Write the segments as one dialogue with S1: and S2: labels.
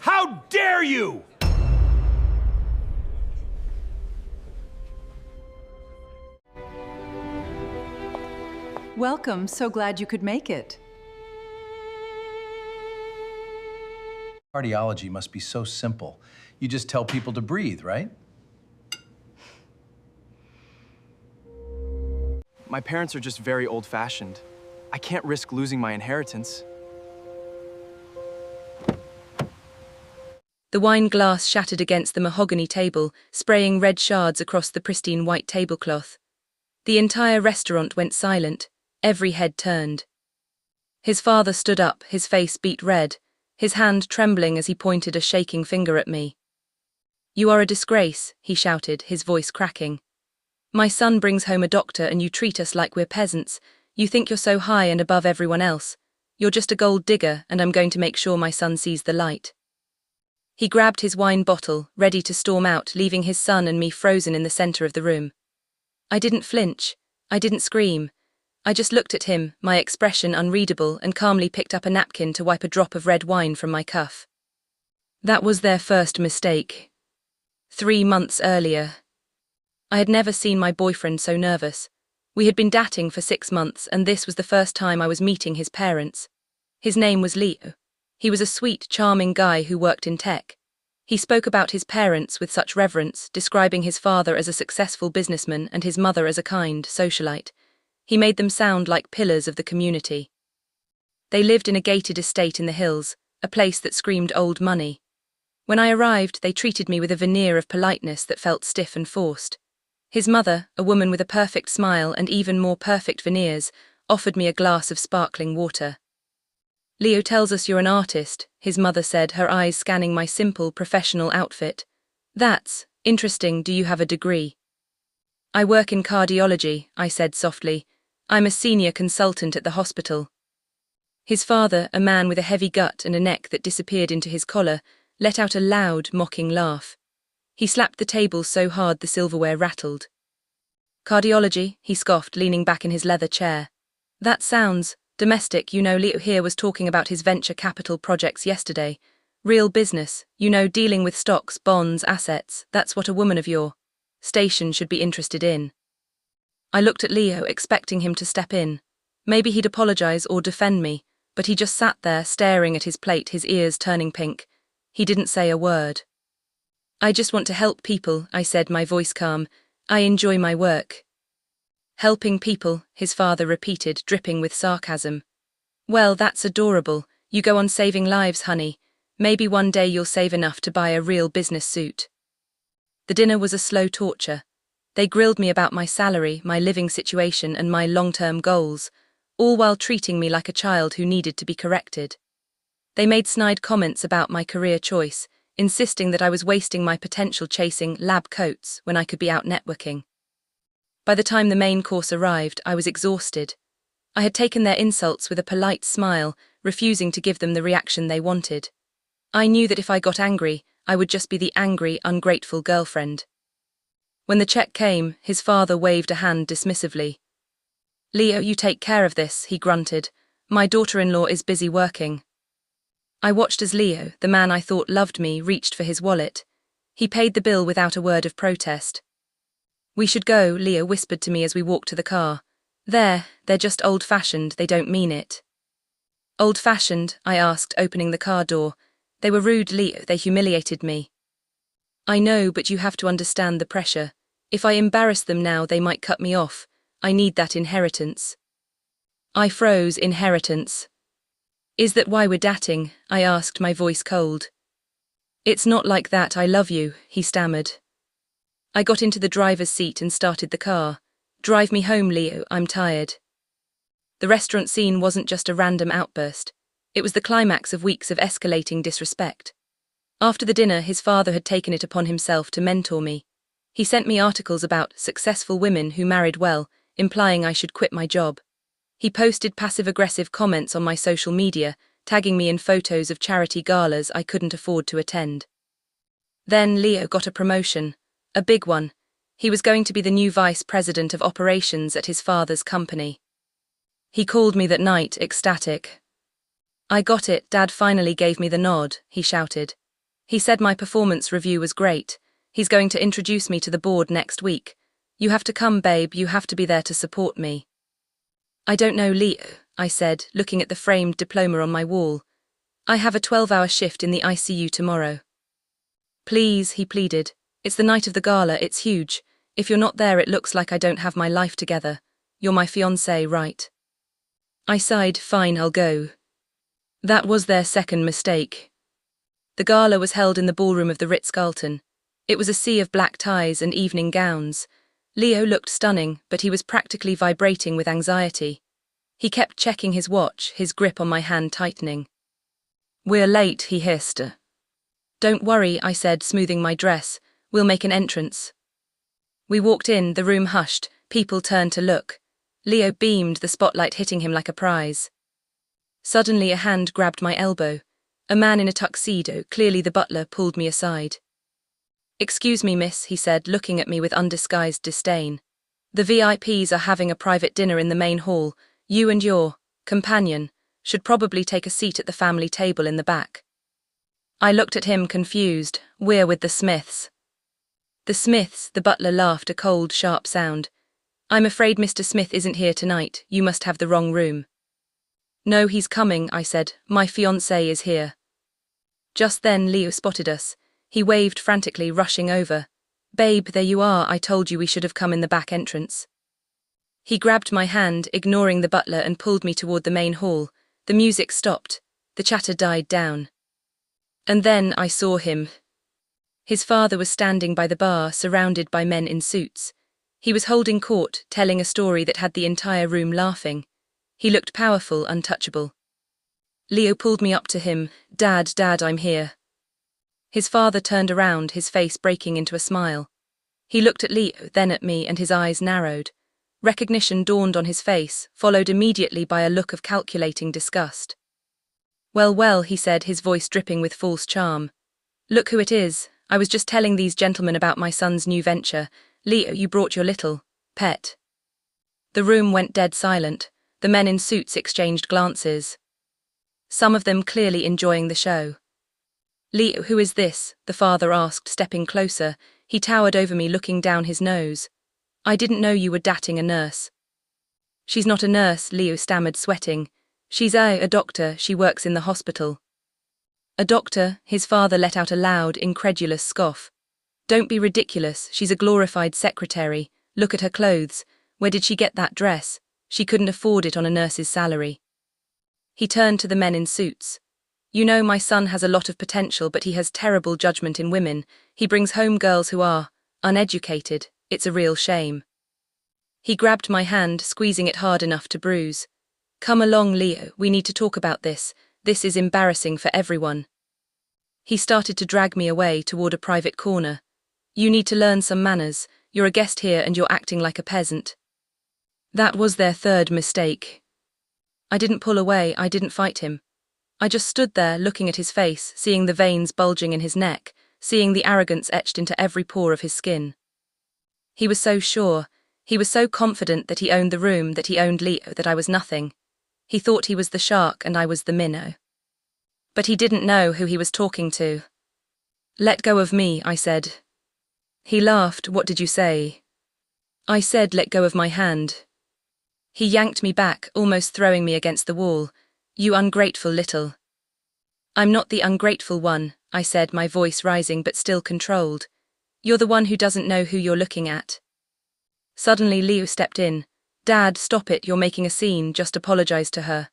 S1: How dare you!
S2: Welcome, so glad you could make it.
S3: Cardiology must be so simple. You just tell people to breathe, right?
S4: My parents are just very old-fashioned. I can't risk losing my inheritance.
S5: The wine glass shattered against the mahogany table, spraying red shards across the pristine white tablecloth. The entire restaurant went silent, every head turned. His father stood up, his face beet red, his hand trembling as he pointed a shaking finger at me. "You are a disgrace," he shouted, his voice cracking. "My son brings home a doctor and you treat us like we're peasants. You think you're so high and above everyone else. You're just a gold digger, and I'm going to make sure my son sees the light." He grabbed his wine bottle, ready to storm out, leaving his son and me frozen in the center of the room. I didn't flinch. I didn't scream. I just looked at him, my expression unreadable, and calmly picked up a napkin to wipe a drop of red wine from my cuff. That was their first mistake. 3 months earlier. I had never seen my boyfriend so nervous. We had been dating for 6 months, and this was the first time I was meeting his parents. His name was Leo. He was a sweet, charming guy who worked in tech. He spoke about his parents with such reverence, describing his father as a successful businessman and his mother as a kind socialite. He made them sound like pillars of the community. They lived in a gated estate in the hills, a place that screamed old money. When I arrived, they treated me with a veneer of politeness that felt stiff and forced. His mother, a woman with a perfect smile and even more perfect veneers, offered me a glass of sparkling water. "Leo tells us you're an artist," his mother said, her eyes scanning my simple, professional outfit. "That's interesting. Do you have a degree?" "I work in cardiology," I said softly. "I'm a senior consultant at the hospital." His father, a man with a heavy gut and a neck that disappeared into his collar, let out a loud, mocking laugh. He slapped the table so hard the silverware rattled. "Cardiology," he scoffed, leaning back in his leather chair. "That sounds domestic. Leo here was talking about his venture capital projects yesterday. Real business, dealing with stocks, bonds, assets. That's what a woman of your station should be interested in." I looked at Leo, expecting him to step in. Maybe he'd apologize or defend me, but he just sat there, staring at his plate, his ears turning pink. He didn't say a word. "I just want to help people," I said, my voice calm. "I enjoy my work." "Helping people," his father repeated, dripping with sarcasm. "Well, that's adorable. You go on saving lives, honey. Maybe one day you'll save enough to buy a real business suit." The dinner was a slow torture. They grilled me about my salary, my living situation, and my long-term goals, all while treating me like a child who needed to be corrected. They made snide comments about my career choice, insisting that I was wasting my potential chasing lab coats when I could be out networking. By the time the main course arrived, I was exhausted. I had taken their insults with a polite smile, refusing to give them the reaction they wanted. I knew that if I got angry, I would just be the angry, ungrateful girlfriend. When the check came, his father waved a hand dismissively. "Leo, you take care of this," he grunted. "My daughter-in-law is busy working." I watched as Leo, the man I thought loved me, reached for his wallet. He paid the bill without a word of protest. "We should go," Leo whispered to me as we walked to the car. They're just old-fashioned, they don't mean it." "Old-fashioned?" I asked, opening the car door. "They were rude, Leo, they humiliated me." "I know, but you have to understand the pressure. If I embarrass them now, they might cut me off. I need that inheritance." I froze. Inheritance. "Is that why we're dating?" I asked, my voice cold. "It's not like that, I love you," he stammered. I got into the driver's seat and started the car. "Drive me home, Leo, I'm tired." The restaurant scene wasn't just a random outburst. It was the climax of weeks of escalating disrespect. After the dinner, his father had taken it upon himself to mentor me. He sent me articles about successful women who married well, implying I should quit my job. He posted passive-aggressive comments on my social media, tagging me in photos of charity galas I couldn't afford to attend. Then Leo got a promotion. A big one. He was going to be the new vice president of operations at his father's company. He called me that night, ecstatic. "I got it, Dad finally gave me the nod," he shouted. He said my performance review was great. He's going to introduce me to the board next week. You have to come, babe, you have to be there to support me. I don't know, Leo, I said, looking at the framed diploma on my wall. I have a 12-hour shift in the ICU tomorrow. Please, he pleaded. It's the night of the gala, it's huge. If you're not there, it looks like I don't have my life together. You're my fiancé, right? I sighed, fine, I'll go. That was their second mistake. The gala was held in the ballroom of the Ritz-Carlton. It was a sea of black ties and evening gowns. Leo looked stunning, but he was practically vibrating with anxiety. He kept checking his watch, his grip on my hand tightening. We're late, he hissed. Don't worry, I said, smoothing my dress. We'll make an entrance. We walked in, the room hushed, people turned to look. Leo beamed, the spotlight hitting him like a prize. Suddenly a hand grabbed my elbow. A man in a tuxedo, clearly the butler, pulled me aside. Excuse me, miss, he said, looking at me with undisguised disdain. The VIPs are having a private dinner in the main hall. You and your companion should probably take a seat at the family table in the back. I looked at him, confused. We're with the Smiths. The Smiths, the butler laughed, a cold, sharp sound. I'm afraid Mr. Smith isn't here tonight. You must have the wrong room. No, he's coming, I said. My fiancé is here. Just then Leo spotted us. He waved frantically, rushing over. Babe, there you are, I told you we should have come in the back entrance. He grabbed my hand, ignoring the butler, and pulled me toward the main hall. The music stopped. The chatter died down. And then I saw him. His father was standing by the bar, surrounded by men in suits. He was holding court, telling a story that had the entire room laughing. He looked powerful, untouchable. Leo pulled me up to him. Dad, I'm here. His father turned around, his face breaking into a smile. He looked at Leo, then at me, and his eyes narrowed. Recognition dawned on his face, followed immediately by a look of calculating disgust. Well, he said, his voice dripping with false charm. Look who it is. I was just telling these gentlemen about my son's new venture. Leo, you brought your little pet. The room went dead silent. The men in suits exchanged glances. Some of them clearly enjoying the show. Leo, who is this? The father asked, stepping closer. He towered over me, looking down his nose. I didn't know you were dating a nurse. She's not a nurse, Leo stammered, sweating. She's a doctor, she works in the hospital. A doctor? His father let out a loud, incredulous scoff. Don't be ridiculous, she's a glorified secretary. Look at her clothes. Where did she get that dress? She couldn't afford it on a nurse's salary. He turned to the men in suits. You know, my son has a lot of potential, but he has terrible judgment in women. He brings home girls who are uneducated. It's a real shame. He grabbed my hand, squeezing it hard enough to bruise. Come along, Leo, we need to talk about this. This is embarrassing for everyone. He started to drag me away toward a private corner. You need to learn some manners. You're a guest here and you're acting like a peasant. That was their third mistake. I didn't pull away, I didn't fight him. I just stood there looking at his face, seeing the veins bulging in his neck, seeing the arrogance etched into every pore of his skin. He was so sure, he was so confident that he owned the room, that he owned Leo, that I was nothing. He thought he was the shark and I was the minnow. But he didn't know who he was talking to. Let go of me, I said. He laughed. What did you say? I said, let go of my hand. He yanked me back, almost throwing me against the wall. You ungrateful little. I'm not the ungrateful one, I said, my voice rising but still controlled. You're the one who doesn't know who you're looking at. Suddenly Leo stepped in. Dad, stop it, you're making a scene, just apologize to her.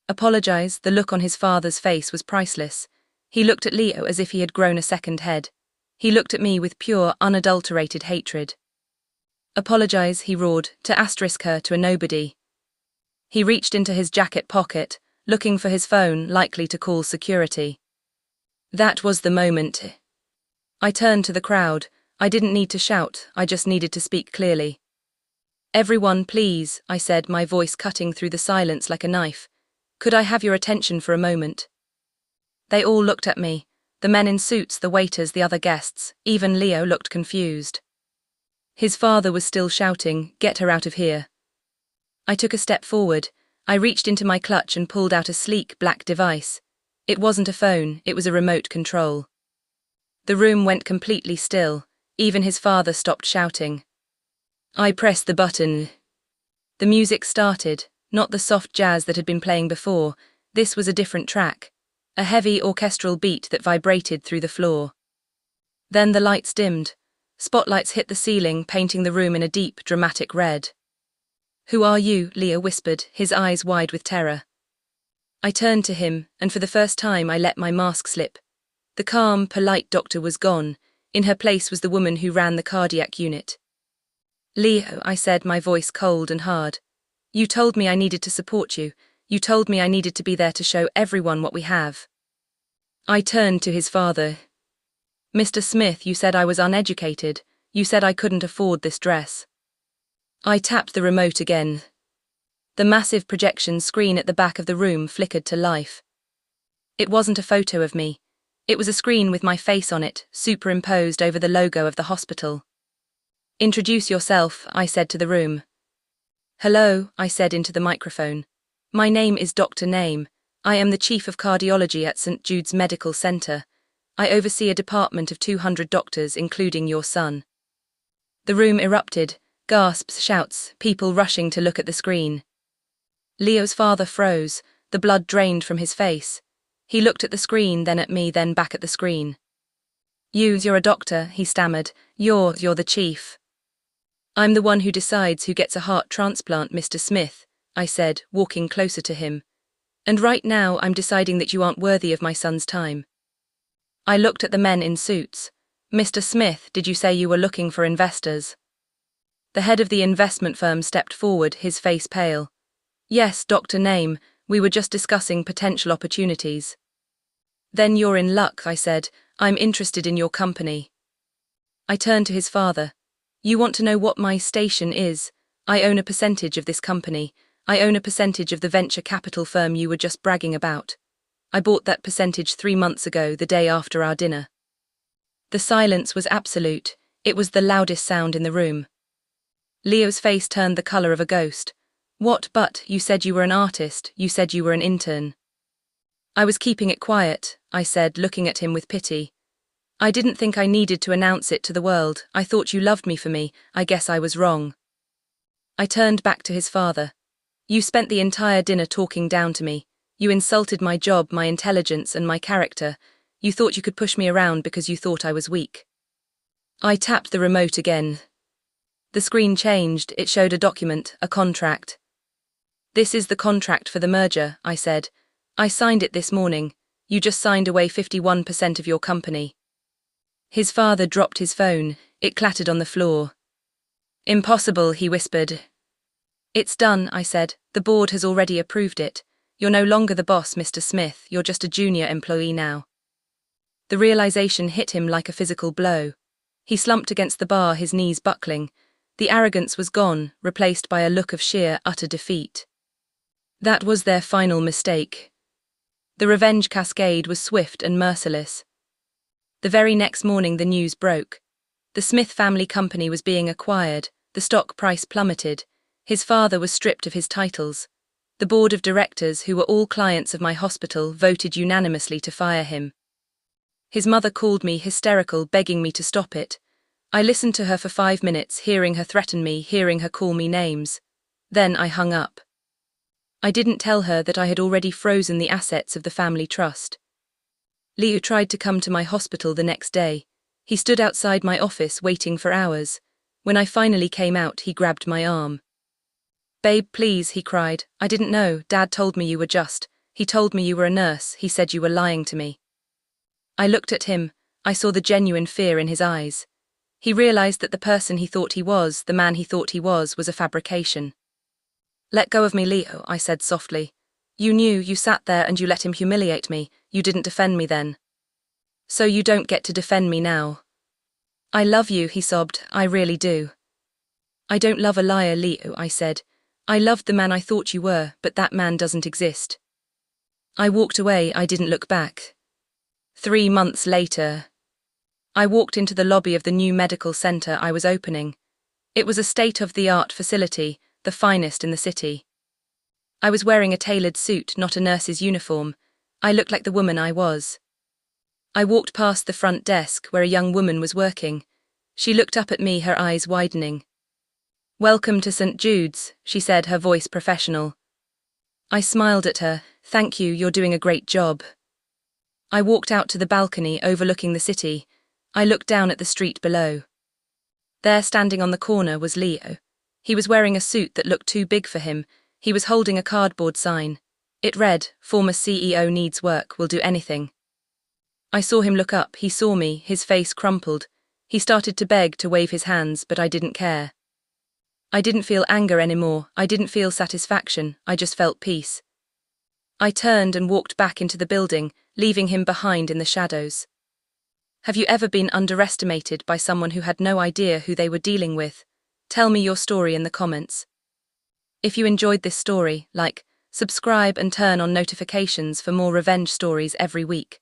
S5: Apologize? The look on his father's face was priceless. He looked at Leo as if he had grown a second head. He looked at me with pure, unadulterated hatred. Apologize, he roared, to asterisk her to a nobody. He reached into his jacket pocket, looking for his phone, likely to call security. That was the moment. I turned to the crowd. I didn't need to shout, I just needed to speak clearly. Everyone, please, I said, my voice cutting through the silence like a knife. Could I have your attention for a moment? They all looked at me. The men in suits, the waiters, the other guests. Even Leo looked confused. His father was still shouting, get her out of here. I took a step forward. I reached into my clutch and pulled out a sleek black device. It wasn't a phone, it was a remote control. The room went completely still. Even his father stopped shouting. I pressed the button. The music started, not the soft jazz that had been playing before. This was a different track, a heavy orchestral beat that vibrated through the floor. Then the lights dimmed. Spotlights hit the ceiling, painting the room in a deep, dramatic red. Who are you? Leo whispered, his eyes wide with terror. I turned to him, and for the first time I let my mask slip. The calm, polite doctor was gone. In her place was the woman who ran the cardiac unit. Leo, I said, my voice cold and hard. You told me I needed to support you. You told me I needed to be there to show everyone what we have. I turned to his father. Mr. Smith, you said I was uneducated. You said I couldn't afford this dress. I tapped the remote again. The massive projection screen at the back of the room flickered to life. It wasn't a photo of me. It was a screen with my face on it, superimposed over the logo of the hospital. Introduce yourself, I said to the room. Hello, I said into the microphone. My name is Dr. Name. I am the Chief of Cardiology at St. Jude's Medical Center. I oversee a department of 200 doctors, including your son. The room erupted, gasps, shouts, people rushing to look at the screen. Leo's father froze, the blood drained from his face. He looked at the screen, then at me, then back at the screen. You're a doctor, he stammered. You're the chief. I'm the one who decides who gets a heart transplant, Mr. Smith, I said, walking closer to him. And right now I'm deciding that you aren't worthy of my son's time. I looked at the men in suits. Mr. Smith, did you say you were looking for investors? The head of the investment firm stepped forward, his face pale. Yes, Dr. Name, we were just discussing potential opportunities. Then you're in luck, I said. I'm interested in your company. I turned to his father. You want to know what my station is? I own a percentage of this company. I own a percentage of the venture capital firm you were just bragging about. I bought that percentage 3 months ago, the day after our dinner. The silence was absolute. It was the loudest sound in the room. Leo's face turned the color of a ghost. What, but you said you were an artist, you said you were an intern. I was keeping it quiet, I said, looking at him with pity. I didn't think I needed to announce it to the world. I thought you loved me for me. I guess I was wrong. I turned back to his father. You spent the entire dinner talking down to me. You insulted my job, my intelligence, and my character. You thought you could push me around because you thought I was weak. I tapped the remote again. The screen changed. It showed a document, a contract. This is the contract for the merger, I said. I signed it this morning. You just signed away 51% of your company. His father dropped his phone. It clattered on the floor. Impossible, he whispered. It's done, I said. The board has already approved it. You're no longer the boss, Mr. Smith. You're just a junior employee now. The realization hit him like a physical blow. He slumped against the bar, his knees buckling. The arrogance was gone, replaced by a look of sheer, utter defeat. That was their final mistake. The revenge cascade was swift and merciless. The very next morning the news broke. The Smith family company was being acquired, the stock price plummeted, his father was stripped of his titles. The board of directors, who were all clients of my hospital, voted unanimously to fire him. His mother called me, hysterical, begging me to stop it. I listened to her for 5 minutes, hearing her threaten me, hearing her call me names. Then I hung up. I didn't tell her that I had already frozen the assets of the family trust. Leo tried to come to my hospital the next day. He stood outside my office waiting for hours. When I finally came out, he grabbed my arm. Babe, please, he cried. I didn't know. Dad told me you were just. He told me you were a nurse. He said you were lying to me. I looked at him. I saw the genuine fear in his eyes. He realized that the person he thought he was, the man he thought he was a fabrication. Let go of me, Leo, I said softly. You knew, you sat there and you let him humiliate me. You didn't defend me then. So you don't get to defend me now. I love you, he sobbed. I really do. I don't love a liar, Leo, I said. I loved the man I thought you were, but that man doesn't exist. I walked away. I didn't look back. 3 months later, I walked into the lobby of the new medical center I was opening. It was a state-of-the-art facility, the finest in the city. I was wearing a tailored suit, not a nurse's uniform. I looked like the woman I was. I walked past the front desk where a young woman was working. She looked up at me, her eyes widening. "Welcome to St. Jude's," she said, her voice professional. I smiled at her. "Thank you, you're doing a great job." I walked out to the balcony overlooking the city. I looked down at the street below. There, standing on the corner, was Leo. He was wearing a suit that looked too big for him. He was holding a cardboard sign. It read, "Former CEO needs work, will do anything." I saw him look up. He saw me, his face crumpled. He started to beg, to wave his hands, but I didn't care. I didn't feel anger anymore. I didn't feel satisfaction. I just felt peace. I turned and walked back into the building, leaving him behind in the shadows. Have you ever been underestimated by someone who had no idea who they were dealing with? Tell me your story in the comments. If you enjoyed this story, like, subscribe and turn on notifications for more revenge stories every week.